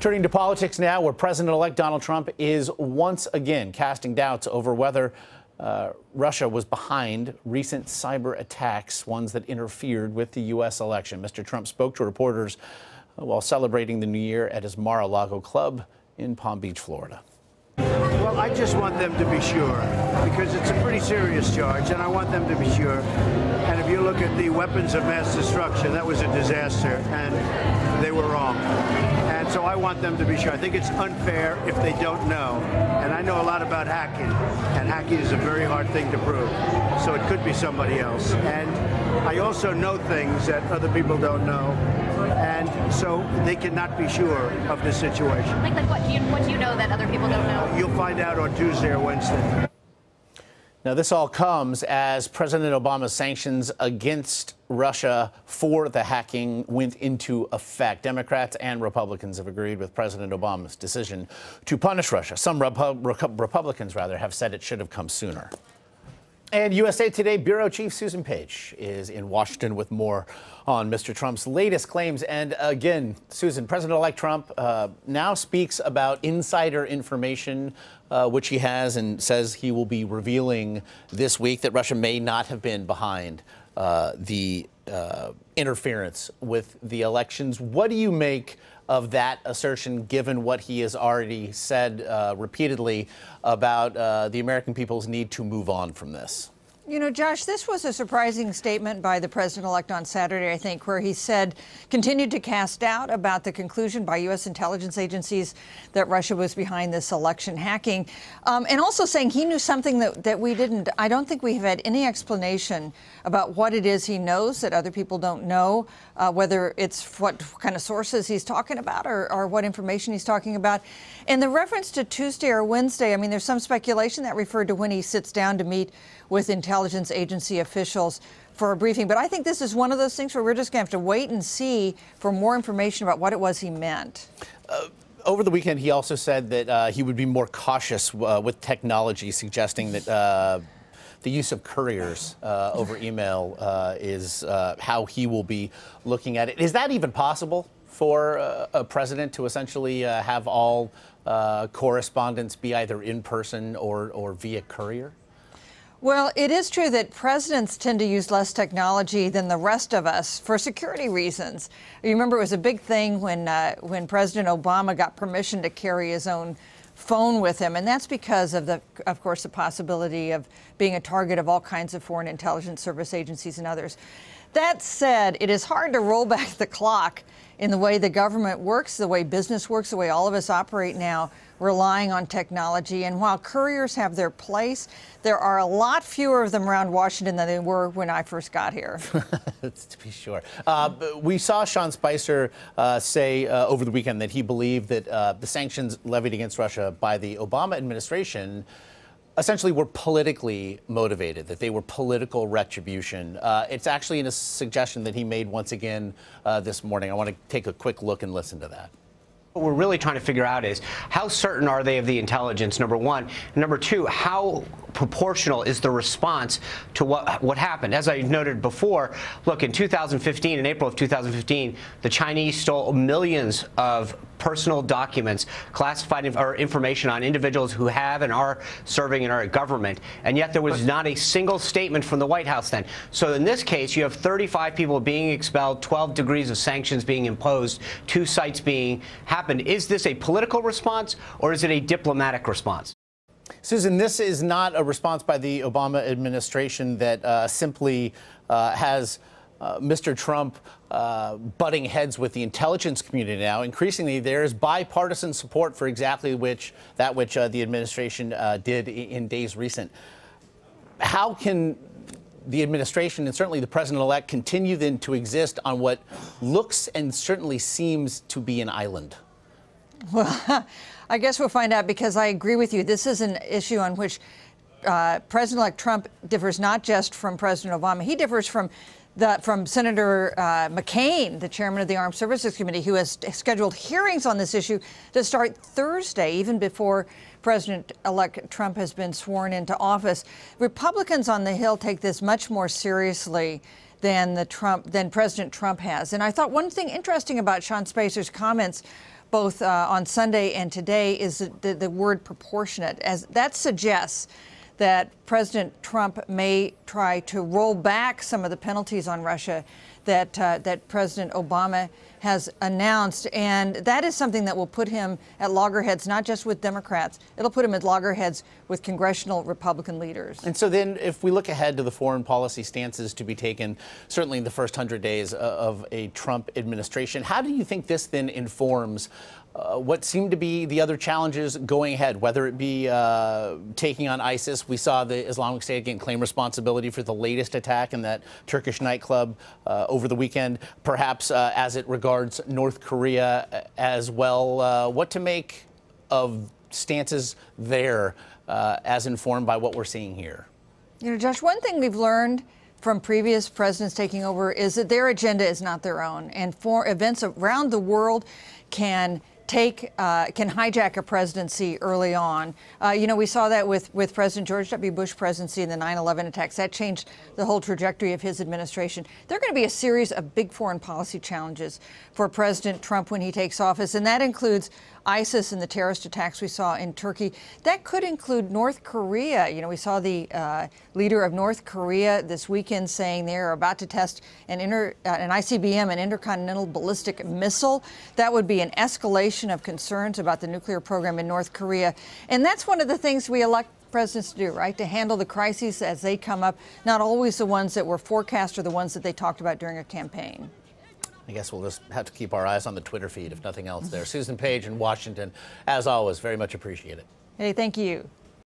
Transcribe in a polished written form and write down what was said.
Turning to politics now, where President-elect Donald Trump is once again casting doubts over whether Russia was behind recent cyber attacks, ones that interfered with the U.S. election. Mr. Trump spoke to reporters while celebrating the new year at his Mar-a-Lago club in Palm Beach, Florida. Well, I just want them to be sure, because it's a pretty serious charge, and I want them to be sure. And if you look at the weapons of mass destruction, that was a disaster, and they were wrong. And so I want them to be sure. I think it's unfair if they don't know. And I know a lot about hacking, and hacking is a very hard thing to prove. So it could be somebody else. And I also know things that other people don't know. And so they cannot be sure of the situation. Like what do you know that other people don't know? You'll find out on Tuesday or Wednesday. Now, this all comes as President Obama's sanctions against Russia for the hacking went into effect. Democrats and Republicans have agreed with President Obama's decision to punish Russia. Some Republicans, rather, have said it should have come sooner. And USA Today Bureau Chief Susan Page is in Washington with more on Mr. Trump's latest claims. And again, Susan, President-elect Trump now speaks about insider information, which he has, and says he will be revealing this week that Russia may not have been behind the interference with the elections. What do you make of that assertion, given what he has already said repeatedly about the American people's need to move on from this? You know, Josh, this was a surprising statement by the president-elect on Saturday, I think, where he continued to cast doubt about the conclusion by U.S. intelligence agencies that Russia was behind this election hacking, and also saying he knew something that we didn't. I don't think we have had any explanation about what it is he knows that other people don't know, whether it's what kind of sources he's talking about or what information he's talking about. And the reference to Tuesday or Wednesday, I mean, there's some speculation that referred to when he sits down to meet with intelligence agency officials for a briefing. But I think this is one of those things where we're just going to have to wait and see for more information about what it was he meant. Over the weekend, he also said that he would be more cautious with technology, suggesting that the use of couriers over email is how he will be looking at it. Is that even possible for a president to essentially have all correspondence be either in person or via courier? Well, it is true that presidents tend to use less technology than the rest of us for security reasons. You remember it was a big thing when President Obama got permission to carry his own phone with him, and that's because of course, the possibility of being a target of all kinds of foreign intelligence service agencies and others. That said, it is hard to roll back the clock in the way the government works, the way business works, the way all of us operate now, relying on technology. And while couriers have their place, there are a lot fewer of them around Washington than there were when I first got here. To be sure. We saw Sean Spicer say over the weekend that he believed that the sanctions levied against Russia by the Obama administration essentially were politically motivated, that they were political retribution. It's actually a suggestion that he made once again this morning. I want to take a quick look and listen to that. What we're really trying to figure out is how certain are they of the intelligence, number one. And number two, how proportional is the response to what happened? As I noted before, look, in 2015, in April of 2015, the Chinese stole millions of personal documents, classified information on individuals who have and are serving in our government, and yet there was not a single statement from the White House then. So in this case, you have 35 people being expelled, 12 degrees of sanctions being imposed, 2 sites being happened. Is this a political response or is it a diplomatic response? Susan, this is not a response by the Obama administration that simply has Mr. Trump butting heads with the intelligence community now. Increasingly, there is bipartisan support for exactly that which the administration did in days recent. How can the administration and certainly the president-elect continue then to exist on what looks and certainly seems to be an island? Well, I guess we'll find out, because I agree with you. This is an issue on which President-elect Trump differs not just from President Obama. He differs from Senator McCain, the chairman of the Armed Services Committee, who has scheduled hearings on this issue to start Thursday, even before President-elect Trump has been sworn into office. Republicans on the Hill take this much more seriously than President Trump has. And I thought one thing interesting about Sean Spicer's comments both on Sunday and today is the word proportionate, as that suggests that President Trump may try to roll back some of the penalties on Russia that President Obama has announced. And that is something that will put him at loggerheads, not just with Democrats. It'll put him at loggerheads with congressional Republican leaders. And so then if we look ahead to the foreign policy stances to be taken, certainly in the first 100 days of a Trump administration, how do you think this then informs what seem to be the other challenges going ahead, whether it be taking on ISIS? We saw the Islamic State again claim responsibility for the latest attack in that Turkish nightclub over the weekend, perhaps as it regards North Korea as well. What to make of stances there as informed by what we're seeing here? You know, Josh, one thing we've learned from previous presidents taking over is that their agenda is not their own, and for events around the world can hijack a presidency early on. You know, we saw that with President George W. Bush presidency and the 9/11 attacks. That changed the whole trajectory of his administration. There are going to be a series of big foreign policy challenges for President Trump when he takes office, and that includes ISIS and the terrorist attacks we saw in Turkey. That could include North Korea. You know, we saw the leader of North Korea this weekend saying they're about to test an ICBM, an intercontinental ballistic missile. That would be an escalation of concerns about the nuclear program in North Korea. And that's one of the things we elect presidents to do, right? To handle the crises as they come up, not always the ones that were forecast or the ones that they talked about during a campaign. I guess we'll just have to keep our eyes on the Twitter feed, if nothing else there. Susan Page in Washington, as always, very much appreciate it. Hey, thank you.